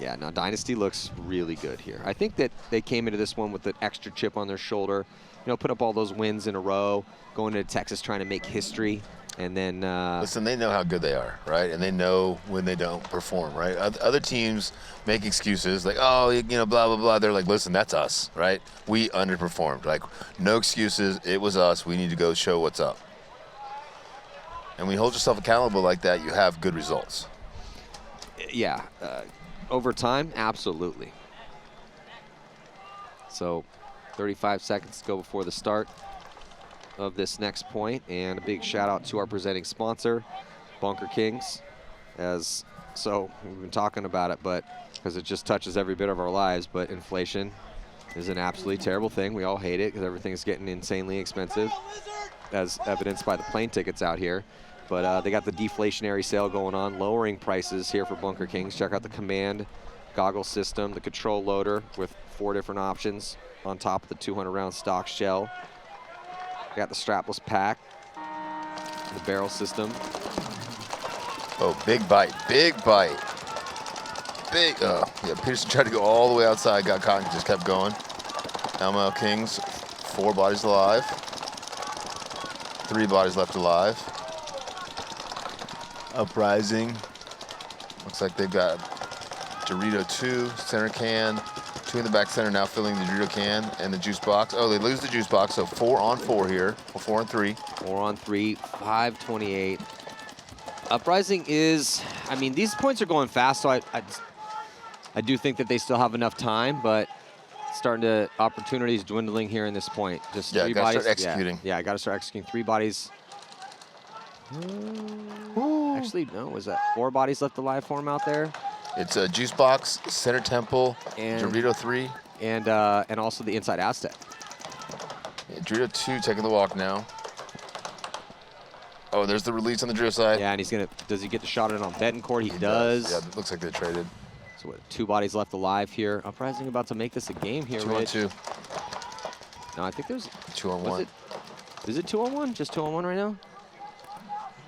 Yeah, now Dynasty looks really good here. I think that they came into this one with an extra chip on their shoulder. Put up all those wins in a row, going into Texas trying to make history, and then... Listen, they know how good they are, right? And they know when they don't perform, right? Other teams make excuses like, oh, blah, blah, blah. They're like, listen, that's us, right? We underperformed. Like, no excuses. It was us. We need to go show what's up. And when you hold yourself accountable like that, you have good results. Yeah. Over time, absolutely. So... 35 seconds to go before the start of this next point, and a big shout out to our presenting sponsor, Bunker Kings. So we've been talking about it, but because it just touches every bit of our lives, but inflation is an absolutely terrible thing. We all hate it because everything's getting insanely expensive, as evidenced by the plane tickets out here. But they got the deflationary sale going on, lowering prices here for Bunker Kings. Check out the Command goggle system, the control loader with 4 different options on top of the 200-round stock shell. Got the strapless pack, the barrel system. Oh, big bite, big bite. Big, yeah, Peterson tried to go all the way outside, got caught and just kept going. MLKings, 4 bodies alive. 3 bodies left alive. Uprising, looks like they've got Dorito 2, center can, 2 in the back center now filling the Dorito can and the juice box. Oh, they lose the juice box, so 4 on 4 here, or 4 on 3. 4 on 3, 5:28. Uprising is, I mean, these points are going fast, so I do think that they still have enough time, but opportunities dwindling here in this point. Just 3 bodies. Start executing. Yeah, I got to start executing. 3 bodies. Actually, no, was that 4 bodies left alive for him out there? It's a juice box, center temple, and Dorito 3. And also the inside Aztec. Yeah, Dorito 2 taking the walk now. Oh, there's the release on the Dorito side. Yeah, and does he get the shot in on Betancourt? He does. Yeah, it looks like they traded. So what, 2 bodies left alive here. Uprising about to make this a game here, 2 on 2. No, I think there's 2 on 1. Is it 2 on 1? Just 2 on 1 right now?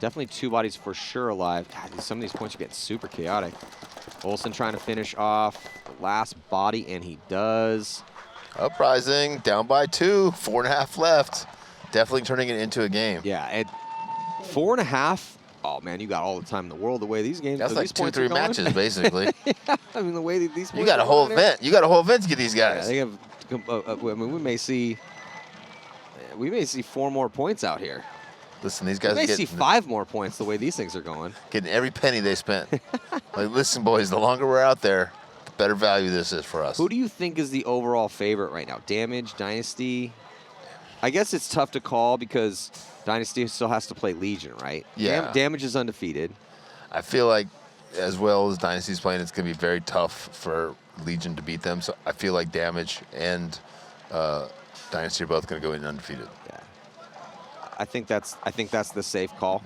Definitely 2 bodies for sure alive. God, some of these points are getting super chaotic. Olsen trying to finish off the last body, and he does. Uprising, down by 2, 4.5 left. Definitely turning it into a game. Yeah, at 4.5, oh man, you got all the time in the world the way these games. That's like these 2 or 3 matches, basically. Yeah, I mean the way that these. You got a whole event. You got a whole event to get these guys. Yeah, they have. I mean, we may see 4 more points out here. Listen, these guys we may see 5 more points the way these things are going. Getting every penny they spent. Like, listen, boys, the longer we're out there, the better value this is for us. Who do you think is the overall favorite right now? Damage, Dynasty? I guess it's tough to call because Dynasty still has to play Legion, right? Yeah. Damage is undefeated. I feel like as well as Dynasty's playing, it's going to be very tough for Legion to beat them. So I feel like Damage and Dynasty are both going to go in undefeated. Yeah. I think that's the safe call.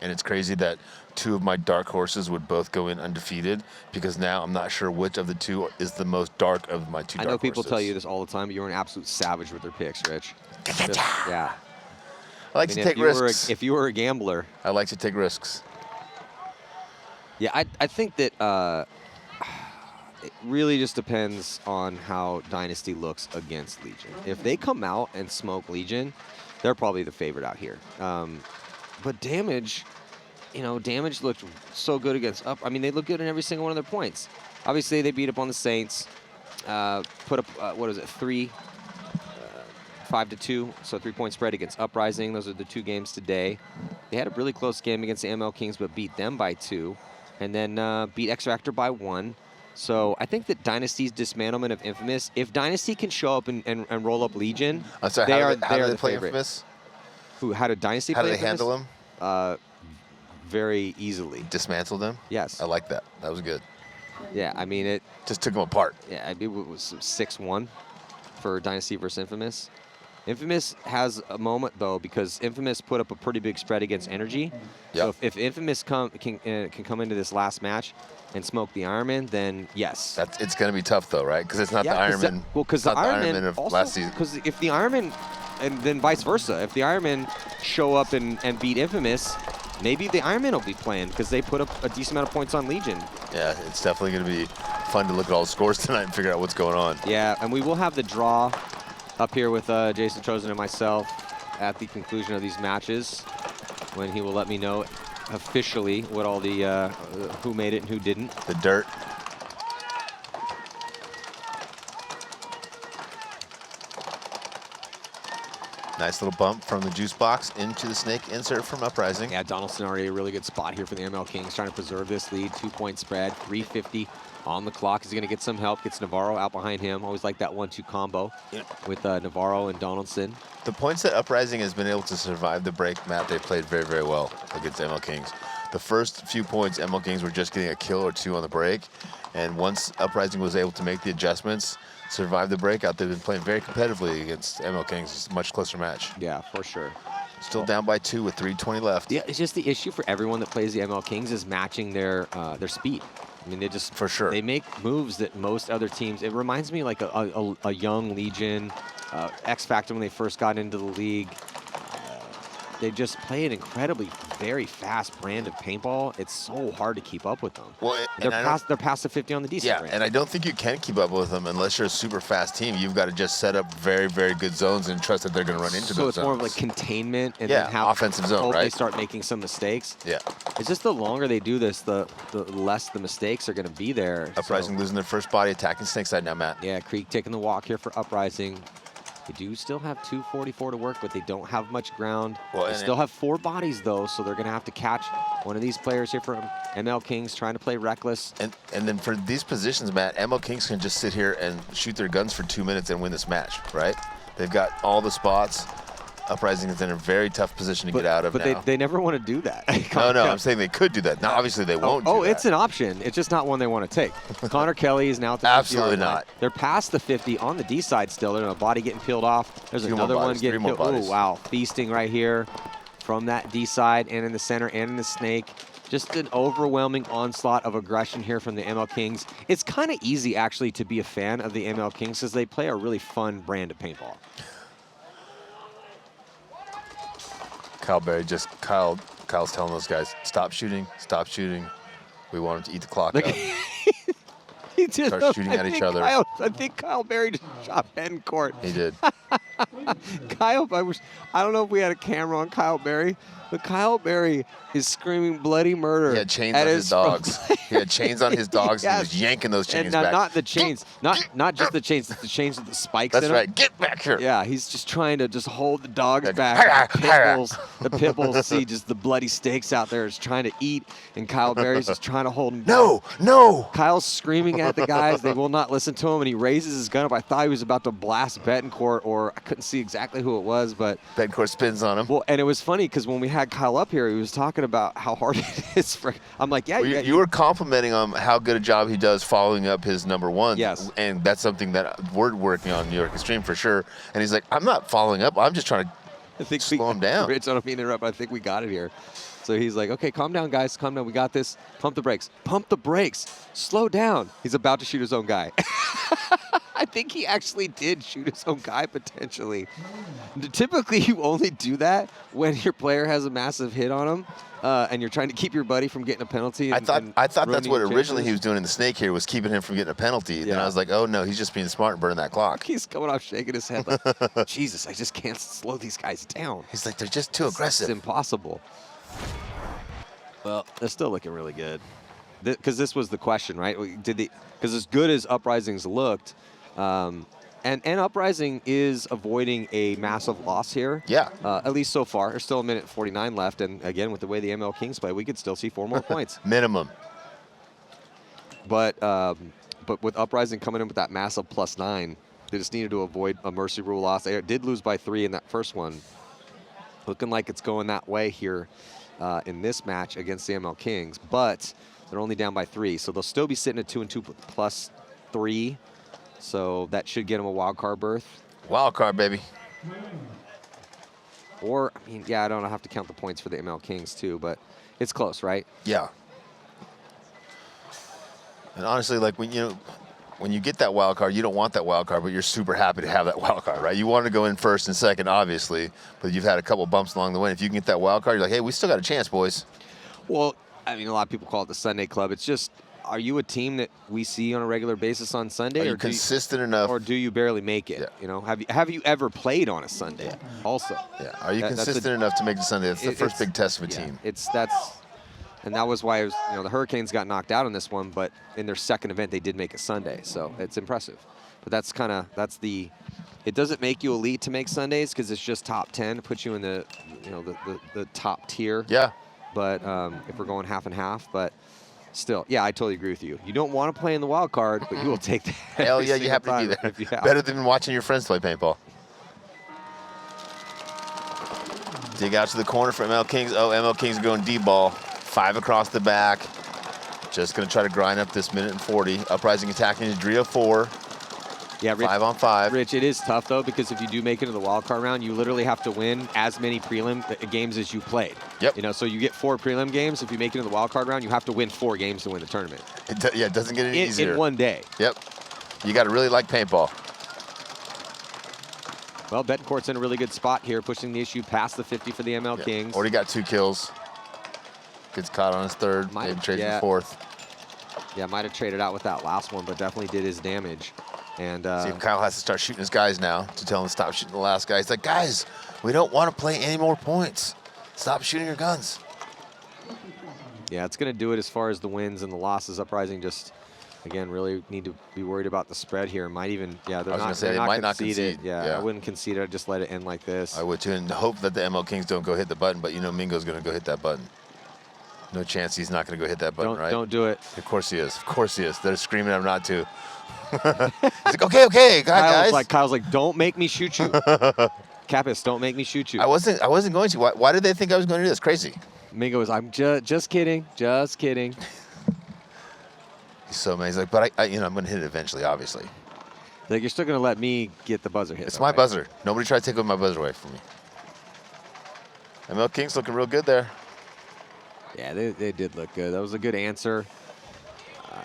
And it's crazy that two of my dark horses would both go in undefeated, because now I'm not sure which of the two is the most dark of my two dark horses. I know people tell you this all the time, but you're an absolute savage with their picks, Rich. Yeah. I like to take risks. If you were a gambler. I like to take risks. Yeah, I think that it really just depends on how Dynasty looks against Legion. If they come out and smoke Legion, they're probably the favorite out here. But Damage, Damage looked so good against Up. I mean, they look good in every single one of their points. Obviously, they beat up on the Saints, put up, 5-2, so 3-point spread against Uprising. Those are the two games today. They had a really close game against the MLKings, but beat them by 2, and then beat X Factor by 1. So I think that Dynasty's dismantlement of Infamous, if Dynasty can show up and roll up Legion, how do they play favorite. Infamous? How did Dynasty play Infamous? How do they handle them? Very easily. Dismantle them? Yes. I like that. That was good. Yeah, I mean, it just took them apart. Yeah, it was 6-1 for Dynasty versus Infamous. Infamous has a moment, though, because Infamous put up a pretty big spread against Energy. Yep. So if Infamous can come into this last match and smoke the Ironman, then yes. It's going to be tough, though, right? Because it's not the Ironman. Because the Ironman of last season. Because if the Ironman, and then vice versa, if the Ironman show up and beat Infamous, maybe the Ironman will be playing because they put up a decent amount of points on Legion. Yeah, it's definitely going to be fun to look at all the scores tonight and figure out what's going on. Yeah, and we will have the draw up here with Jason Trozen and myself at the conclusion of these matches, when he will let me know officially what all the who made it and who didn't. The dirt. Nice little bump from the juice box into the snake insert from Uprising. Yeah, Donaldson already a really good spot here for the MLKings, trying to preserve this lead. 2-point spread, 3:50 on the clock. He's going to get some help. Gets Navarro out behind him. Always like that 1-2 combo with Navarro and Donaldson. The points that Uprising has been able to survive the break, Matt, they played very, very well against MLKings. The first few points, MLKings were just getting a kill or two on the break. And once Uprising was able to make the adjustments, survive the breakout, they've been playing very competitively against MLKings. It's a much closer match. Yeah, for sure. Still down by 2 with 3:20 left. Yeah, it's just the issue for everyone that plays the MLKings is matching their speed. I mean, they just for sure they make moves that most other teams. It reminds me like a young Legion, X Factor when they first got into the league. They just play an incredibly, very fast brand of paintball. It's so hard to keep up with them. Well, they're past the 50 on the decent brand. And I don't think you can keep up with them unless you're a super fast team. You've got to just set up very, very good zones and trust that they're going to run into those zones. So it's more of like containment and then how offensive zone, right? They start making some mistakes. Yeah. It's just the longer they do this, the less the mistakes are going to be there. Uprising losing their first body, attacking snake side now, Matt. Yeah, Creek taking the walk here for Uprising. They do still have 244 to work, but they don't have much ground. Well, they still have 4 bodies, though, so they're going to have to catch one of these players here from MLKings trying to play reckless. And then for these positions, Matt, MLKings can just sit here and shoot their guns for 2 minutes and win this match, right? They've got all the spots. Uprising is in a very tough position to get out of now. But they never want to do that. No, I'm saying they could do that. Now, obviously, they won't do that. It's an option. It's just not one they want to take. Connor Kelly is now at the 50 Absolutely not. Line. They're past the 50 on the D side still. There's a body getting peeled off. There's another one getting peeled. Oh, wow. Feasting right here from that D side and in the center and in the snake. Just an overwhelming onslaught of aggression here from the MLKings. It's kind of easy, actually, to be a fan of the MLKings because they play a really fun brand of paintball. Kyle Berry Kyle's telling those guys, stop shooting. We want them to eat the clock up. He just start shooting at each other. I think Kyle Berry just shot Ben Court. He did. Kyle, I don't know if we had a camera on Kyle Berry, but Kyle Berry is screaming bloody murder. He had chains on his dogs. He had chains on his dogs and he was yanking those chains back. Not the chains, not just the chains, it's the chains with the spikes That's in them. right. Get back here. Yeah, he's just trying to just hold the dogs back. The pit bulls see just the bloody stakes out there. Is trying to eat, and Kyle Berry's just trying to hold him down. No! Kyle's screaming at the guys. They will not listen to him, and he raises his gun up. I thought he was about to blast Betancourt, or I couldn't see exactly who it was, but Betancourt spins on him. Well, and it was funny because when we had Kyle up here, he was talking about how hard it is for. I'm like, yeah. Well, you were complimenting him how good a job he does following up his #1. Yes. And that's something that we're working on New York Extreme for sure. And he's like, I'm not following up. I'm just trying to slow him down. Rich, I don't mean to interrupt, but I think we got it here. So he's like, okay, calm down, guys. Calm down. We got this. Pump the brakes. Pump the brakes. Slow down. He's about to shoot his own guy. I think he actually did shoot his own guy potentially. Typically, you only do that when your player has a massive hit on him and you're trying to keep your buddy from getting a penalty. I thought that's what originally he was doing in the snake here, was keeping him from getting a penalty. Yeah. And I was like, oh, no, he's just being smart and burning that clock. He's coming off shaking his head like, Jesus, I just can't slow these guys down. He's like, they're just too aggressive. It's impossible. Well, they're still looking really good. Because this was the question, right? Because as good as Uprising's looked, and Uprising is avoiding a massive loss here. Yeah. At least so far. There's still 1:49 left, and again, with the way the MLKings play, we could still see 4 more points. Minimum. But with Uprising coming in with that massive +9, they just needed to avoid a mercy rule loss. They did lose by 3 in that first one. Looking like it's going that way here in this match against the MLKings, but they're only down by 3, so they'll still be sitting at 2-2 +3. So that should get them a wild card berth. Wild card, baby. Or, I mean, yeah, I don't have to count the points for the MLKings too, but it's close, right? Yeah. And honestly, like when you get that wild card, you don't want that wild card, but you're super happy to have that wild card, right? You want to go in first and second, obviously, but you've had a couple bumps along the way. If you can get that wild card, you're like, hey, we still got a chance, boys. Well, I mean, a lot of people call it the Sunday Club. It's just, are you a team that we see on a regular basis on Sunday? Are you consistent enough? Or do you barely make it? Yeah. You know, have you ever played on a Sunday? Yeah. Also. Yeah. Are you consistent enough to make the Sunday? That's the first big test of a team. And that was why it was, the Hurricanes got knocked out on this one, but in their second event they did make a Sunday, so it's impressive. But it doesn't make you elite to make Sundays because it's just top 10, it puts you in the the top tier. Yeah. But if we're going half and half, but still, yeah, I totally agree with you. You don't want to play in the wild card, but you will take that. Hell yeah, you have to be there. If you have. Better than watching your friends play paintball. Dig out to the corner for MLKings. Oh, MLKings are going D-ball. 5 across the back. Just going to try to grind up this 1:40. Uprising attacking to Drea 4. Yeah, Rich, 5 on 5. Rich, it is tough, though, because if you do make it to the wild card round, you literally have to win as many prelim games as you played. Yep. So you get 4 prelim games. If you make it to the wild card round, you have to win 4 games to win the tournament. It doesn't get any easier. In one day. Yep. You got to really like paintball. Well, Betancourt's in a really good spot here, pushing the issue past the 50 for the MLKings. Already got 2 kills. Gets caught on his 3rd. Maybe trades the 4th. Yeah, might have traded out with that last one, but definitely did his damage. And see if Kyle has to start shooting his guys now to tell him to stop shooting the last guy. He's like, guys, we don't want to play any more points. Stop shooting your guns. Yeah, it's going to do it as far as the wins and the losses. Uprising just, again, really need to be worried about the spread here. Might even, they're not conceded. Yeah, I wouldn't concede it. I'd just let it end like this. I would too, and hope that the MLKings don't go hit the button, but Mingo's going to go hit that button. No chance he's not going to go hit that button, right? Don't do it. Of course he is. Of course he is. They're screaming at him not to. He's like, okay, guys. Kyle's like, don't make me shoot you. Kappas, don't make me shoot you. I wasn't going to. Why did they think I was going to do this? Crazy. Mingo was, I'm just kidding. Just kidding. He's so mad. He's like, but I'm going to hit it eventually, obviously. Like, you're still going to let me get the buzzer hit. It's my buzzer. Nobody tried to take my buzzer away from me. MLKings looking real good there. Yeah, they did look good. That was a good answer,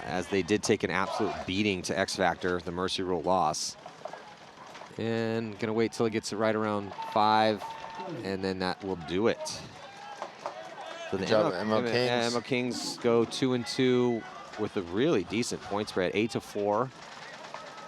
as they did take an absolute beating to X Factor, the Mercy Rule loss. And gonna wait till it gets it right around 5, and then that will do it. So the MLKings go 2-2 with a really decent point spread, 8-4.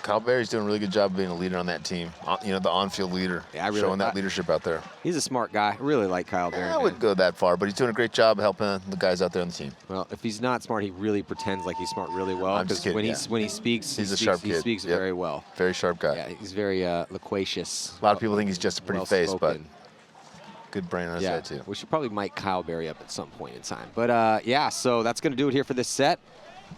Kyle Berry's doing a really good job being a leader on that team. The on-field leader, showing that leadership out there. He's a smart guy. I really like Kyle Berry. I wouldn't go that far, but he's doing a great job helping the guys out there on the team. Well, if he's not smart, he really pretends like he's smart really well. I'm just kidding, when he speaks, he's a sharp kid. He speaks very well. Very sharp guy. Yeah, he's very loquacious. A lot of people think he's just a pretty face, but good brain on his head, too. We should probably mic Kyle Berry up at some point in time. But, yeah, so that's going to do it here for this set.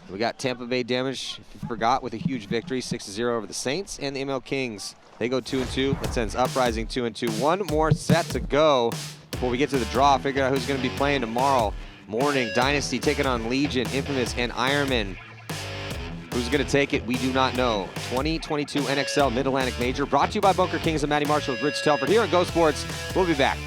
We got Tampa Bay Damage, if you forgot, with a huge victory, 6-0 over the Saints. And the MLKings, they go 2-2. That sends Uprising 2-2. One more set to go before we get to the draw. Figure out who's going to be playing tomorrow morning. Dynasty taking on Legion, Infamous, and Ironman. Who's going to take it? We do not know. 2022 NXL Mid-Atlantic Major, brought to you by Bunker Kings and Matty Marshall with Rich Telford here on Go Sports. We'll be back.